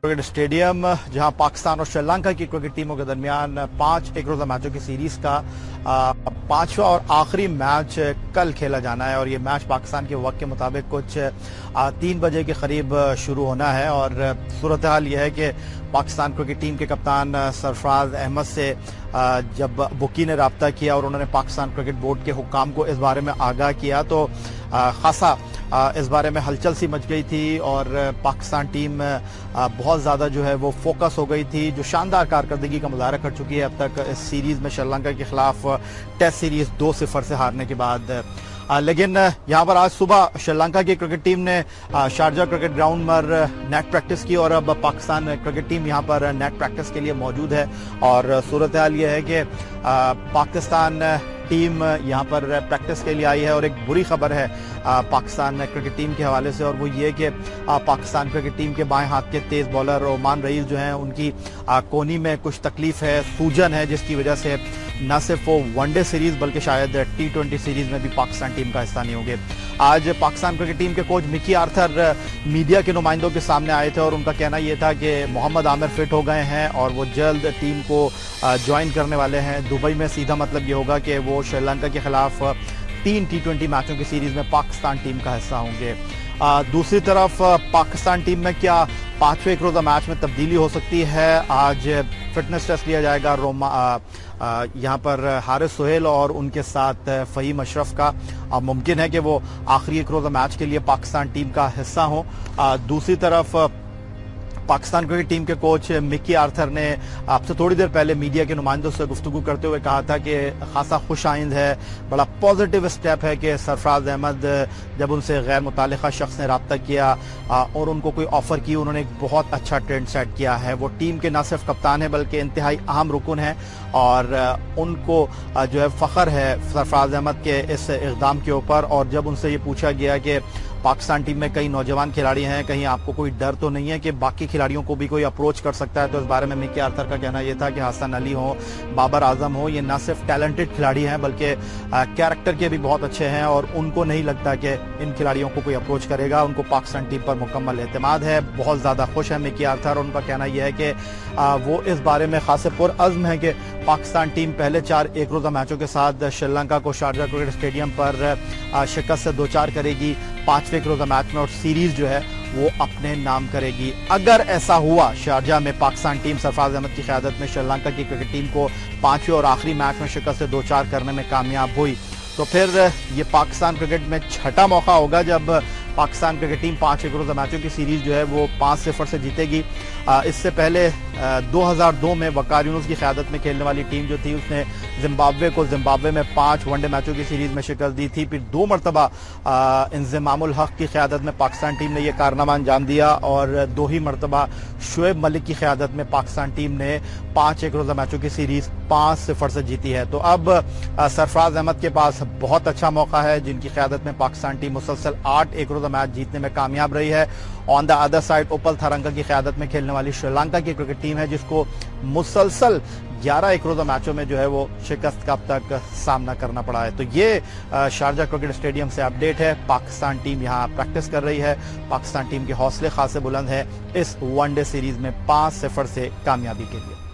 Cricket stadium, जहां पाकिस्तान और श्रीलंका की क्रिकेट टीमों के दरमियान 5 एक रोजा मैचों की सीरीज का पांचवा और आखिरी मैच कल खेला जाना है। और ये मैच पाकिस्तान के वक्त के मुताबिक कुछ 3 बजे के करीब शुरू होना है। और सूरत हाल यह है कि पाकिस्तान क्रिकेट टीम के कप्तान सरफराज अहमद से जब बुकी ने रब्ता किया और उन्होंने पाकिस्तान क्रिकेट बोर्ड के हुक्काम को इस बारे में आगाह किया तो खासा इस बारे में हलचल सी मच गई थी और पाकिस्तान टीम बहुत ज़्यादा जो है वो फोकस हो गई थी, जो शानदार कारकर्दगी का मुजाहरा कर चुकी है अब तक इस सीरीज़ में श्रीलंका के खिलाफ टेस्ट सीरीज़ 2-0 से हारने के बाद। लेकिन यहाँ पर आज सुबह श्रीलंका की क्रिकेट टीम ने शारजा क्रिकेट ग्राउंड पर नेट प्रैक्टिस की और अब पाकिस्तान क्रिकेट टीम यहाँ पर नेट प्रैक्टिस के लिए मौजूद है। और सूरत हाल ये है कि पाकिस्तान टीम यहाँ पर प्रैक्टिस के लिए आई है। और एक बुरी खबर है पाकिस्तान क्रिकेट टीम के हवाले से, और वो ये कि पाकिस्तान क्रिकेट टीम के बाएं हाथ के तेज बॉलर ओमान रईस जो हैं उनकी कोहनी में कुछ तकलीफ है, सूजन है, जिसकी वजह से न सिर्फ वो वनडे सीरीज बल्कि शायद T20 सीरीज में भी पाकिस्तान टीम का हिस्सा नहीं होंगे। आज पाकिस्तान क्रिकेट टीम के कोच मिकी आर्थर मीडिया के नुमाइंदों के सामने आए थे और उनका कहना यह था कि मोहम्मद आमिर फिट हो गए हैं और वो जल्द टीम को ज्वाइन करने वाले हैं दुबई में। सीधा मतलब ये होगा कि वो श्रीलंका के खिलाफ 3 T20 मैचों की सीरीज में पाकिस्तान टीम का हिस्सा होंगे। दूसरी तरफ पाकिस्तान टीम में क्या 5वें एक रोजा मैच में तब्दीली हो सकती है? आज फिटनेस टेस्ट लिया जाएगा यहाँ पर हारिस सोहेल और उनके साथ फहीम अशरफ का। मुमकिन है कि वो आखिरी एक रोजा मैच के लिए पाकिस्तान टीम का हिस्सा हो। दूसरी तरफ पाकिस्तान क्रिकेट टीम के कोच मिकी आर्थर ने आपसे थोड़ी देर पहले मीडिया के नुमाइंदों से गुफ्तगू करते हुए कहा था कि खासा खुश आइंद है, बड़ा पॉजिटिव स्टेप है कि सरफराज अहमद जब उनसे गैर मुतालिका शख्स ने रब्ता किया और उनको कोई ऑफर की, उन्होंने एक बहुत अच्छा ट्रेंड सेट किया है। वो टीम के न सिर्फ कप्तान है बल्कि इंतहाई अहम रुकन है और उनको जो है फख्र है सरफराज अहमद के इस इक़दाम के ऊपर। और जब उनसे ये पूछा गया कि पाकिस्तान टीम में कई नौजवान खिलाड़ी हैं, कहीं आपको कोई डर तो नहीं है कि बाकी खिलाड़ियों को भी कोई अप्रोच कर सकता है, तो इस बारे में मिकी आर्थर का कहना यह था कि हसन अली हो, बाबर आजम हो, ये न सिर्फ टैलेंटेड खिलाड़ी हैं बल्कि कैरेक्टर के भी बहुत अच्छे हैं और उनको नहीं लगता कि इन खिलाड़ियों को कोई अप्रोच करेगा। उनको पाकिस्तान टीम पर मुकम्मल एतमाद है, बहुत ज़्यादा खुश है मिकी आर्थर। और उनका कहना यह है कि वो इस बारे में खासे पुरअज़्म है कि पाकिस्तान टीम पहले 4 एक रोज़ा मैचों के साथ श्रीलंका को शारजा क्रिकेट स्टेडियम पर शिकस्त से 2-4 करेगी 5वें एक रोज़ा मैच में और सीरीज जो है वो अपने नाम करेगी। अगर ऐसा हुआ, शारजा में पाकिस्तान टीम सरफराज अहमद की क़यादत में श्रीलंका की क्रिकेट टीम को 5वें और आखिरी मैच में शिकस्त से 2-4 करने में कामयाब हुई तो फिर ये पाकिस्तान क्रिकेट में छठा मौका होगा जब पाकिस्तान क्रिकेट टीम 5 एक रोज़ा मैचों की सीरीज जो है वो 5-0 से जीतेगी। इससे पहले 2002 में वकार यूनुस की क़यादत में खेलने वाली टीम जो थी उसने जिम्बाब्वे में 5 वनडे मैचों की सीरीज में शिकस्त दी थी। फिर 2 मरतबा इंज़मामुल हक की क़यादत में पाकिस्तान टीम ने यह कारनामा अंजाम दिया और 2 ही मरतबा शुएब मलिक की क़यादत में पाकिस्तान टीम ने 5 एक रोज़ा मैचों की सीरीज 5-0 से जीती है। तो अब सरफराज अहमद के पास बहुत अच्छा मौका है, जिनकी क़यादत में पाकिस्तान टीम मुसलसल 8 एक रोज़ा मैच जीतने में कामयाब रही है। ऑन द अदर साइड उपल थारंगा की क़यादत में खेलने वाली श्रीलंका की क्रिकेट टीम है जिसको मुसलसल 11 एक रोज़ा मैचों में जो है वो शिकस्त का अब तक सामना करना पड़ा है। तो ये शारजा क्रिकेट स्टेडियम से अपडेट है। पाकिस्तान टीम यहाँ प्रैक्टिस कर रही है। पाकिस्तान टीम के हौसले खासे बुलंद है इस वनडे सीरीज में 5-0 से कामयाबी के लिए।